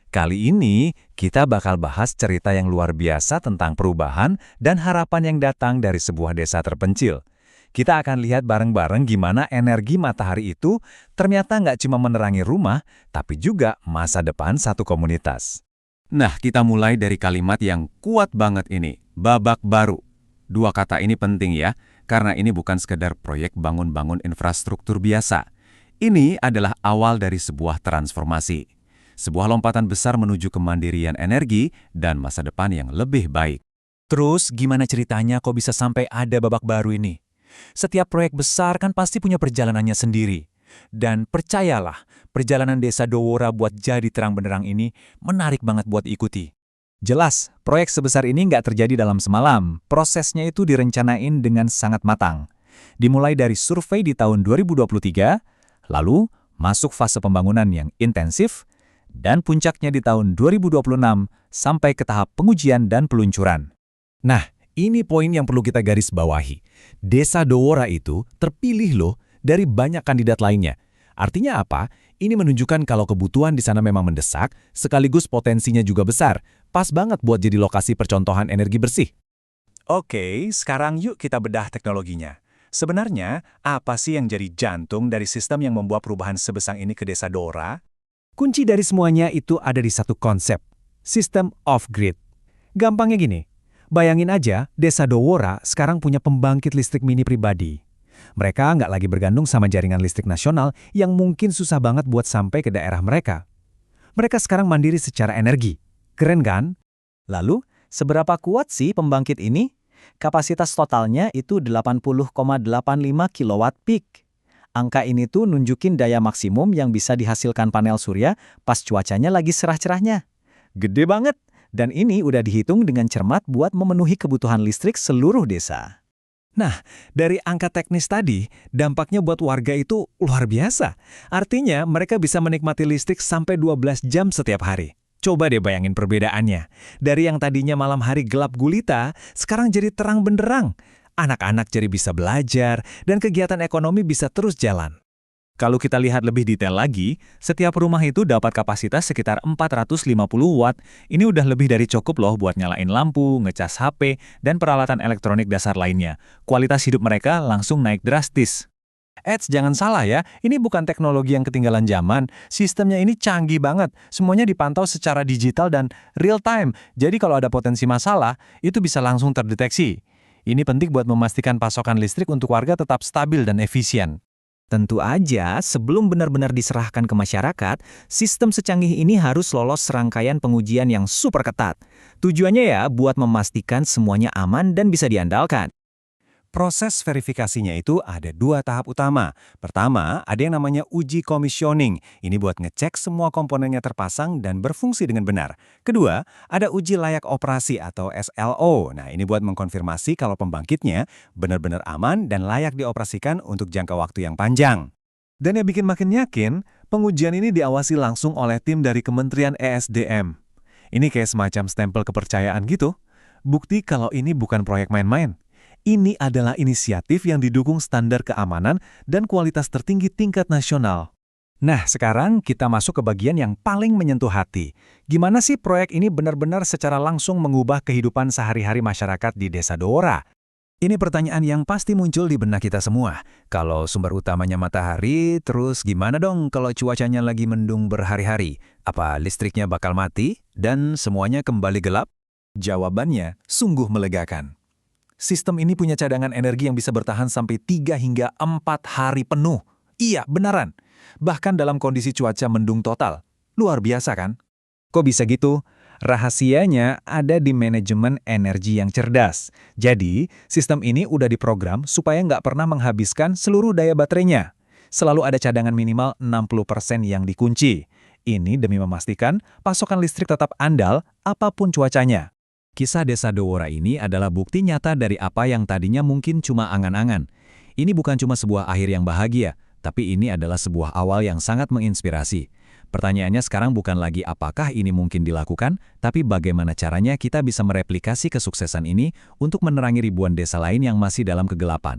Kali ini, kita bakal bahas cerita yang luar biasa tentang perubahan dan harapan yang datang dari sebuah desa terpencil. Kita akan lihat bareng-bareng gimana energi matahari itu ternyata nggak cuma menerangi rumah, tapi juga masa depan satu komunitas. Nah, kita mulai dari kalimat yang kuat banget ini, babak baru. Dua kata ini penting ya, karena ini bukan sekedar proyek bangun-bangun infrastruktur biasa. Ini adalah awal dari sebuah transformasi. Sebuah lompatan besar menuju kemandirian energi dan masa depan yang lebih baik. Terus, gimana ceritanya kok bisa sampai ada babak baru ini? Setiap proyek besar kan pasti punya perjalanannya sendiri. Dan percayalah, perjalanan Desa Dowora buat jadi terang benderang ini menarik banget buat ikuti. Jelas, proyek sebesar ini nggak terjadi dalam semalam. Prosesnya itu direncanain dengan sangat matang. Dimulai dari survei di tahun 2023, lalu masuk fase pembangunan yang intensif, dan puncaknya di tahun 2026 sampai ke tahap pengujian dan peluncuran. Nah, ini poin yang perlu kita garis bawahi. Desa Dowora itu terpilih loh dari banyak kandidat lainnya. Artinya apa? Ini menunjukkan kalau kebutuhan di sana memang mendesak, sekaligus potensinya juga besar. Pas banget buat jadi lokasi percontohan energi bersih. Oke, sekarang yuk kita bedah teknologinya. Sebenarnya, apa sih yang jadi jantung dari sistem yang membawa perubahan sebesar ini ke Desa Dowora? Kunci dari semuanya itu ada di satu konsep, sistem off-grid. Gampangnya gini, bayangin aja Desa Dowora sekarang punya pembangkit listrik mini pribadi. Mereka nggak lagi bergantung sama jaringan listrik nasional yang mungkin susah banget buat sampai ke daerah mereka. Mereka sekarang mandiri secara energi. Keren kan? Lalu, seberapa kuat sih pembangkit ini? Kapasitas totalnya itu 80,85 kilowatt peak. Angka ini tuh nunjukin daya maksimum yang bisa dihasilkan panel surya pas cuacanya lagi cerah-cerahnya. Gede banget, dan ini udah dihitung dengan cermat buat memenuhi kebutuhan listrik seluruh desa. Nah, dari angka teknis tadi, dampaknya buat warga itu luar biasa. Artinya, mereka bisa menikmati listrik sampai 12 jam setiap hari. Coba deh bayangin perbedaannya. Dari yang tadinya malam hari gelap gulita, sekarang jadi terang benderang. Anak-anak jadi bisa belajar, dan kegiatan ekonomi bisa terus jalan. Kalau kita lihat lebih detail lagi, setiap rumah itu dapat kapasitas sekitar 450 watt. Ini udah lebih dari cukup loh buat nyalain lampu, ngecas HP, dan peralatan elektronik dasar lainnya. Kualitas hidup mereka langsung naik drastis. Jangan salah ya, ini bukan teknologi yang ketinggalan zaman. Sistemnya ini canggih banget. Semuanya dipantau secara digital dan real time. Jadi kalau ada potensi masalah, itu bisa langsung terdeteksi. Ini penting buat memastikan pasokan listrik untuk warga tetap stabil dan efisien. Tentu aja, sebelum benar-benar diserahkan ke masyarakat, sistem secanggih ini harus lolos serangkaian pengujian yang super ketat. Tujuannya ya buat memastikan semuanya aman dan bisa diandalkan. Proses verifikasinya itu ada dua tahap utama. Pertama, ada yang namanya uji commissioning. Ini buat ngecek semua komponennya terpasang dan berfungsi dengan benar. Kedua, ada uji layak operasi atau SLO. Nah, ini buat mengkonfirmasi kalau pembangkitnya benar-benar aman dan layak dioperasikan untuk jangka waktu yang panjang. Dan yang bikin makin yakin, pengujian ini diawasi langsung oleh tim dari Kementerian ESDM. Ini kayak semacam stempel kepercayaan gitu. Bukti kalau ini bukan proyek main-main. Ini adalah inisiatif yang didukung standar keamanan dan kualitas tertinggi tingkat nasional. Nah, sekarang kita masuk ke bagian yang paling menyentuh hati. Gimana sih proyek ini benar-benar secara langsung mengubah kehidupan sehari-hari masyarakat di Desa Dowora? Ini pertanyaan yang pasti muncul di benak kita semua. Kalau sumber utamanya matahari, terus gimana dong kalau cuacanya lagi mendung berhari-hari? Apa listriknya bakal mati dan semuanya kembali gelap? Jawabannya sungguh melegakan. Sistem ini punya cadangan energi yang bisa bertahan sampai 3 hingga 4 hari penuh. Iya, beneran. Bahkan dalam kondisi cuaca mendung total. Luar biasa kan? Kok bisa gitu? Rahasianya ada di manajemen energi yang cerdas. Jadi, sistem ini udah diprogram supaya nggak pernah menghabiskan seluruh daya baterainya. Selalu ada cadangan minimal 60% yang dikunci. Ini demi memastikan pasokan listrik tetap andal apapun cuacanya. Kisah Desa Dowora ini adalah bukti nyata dari apa yang tadinya mungkin cuma angan-angan. Ini bukan cuma sebuah akhir yang bahagia, tapi ini adalah sebuah awal yang sangat menginspirasi. Pertanyaannya sekarang bukan lagi apakah ini mungkin dilakukan, tapi bagaimana caranya kita bisa mereplikasi kesuksesan ini untuk menerangi ribuan desa lain yang masih dalam kegelapan.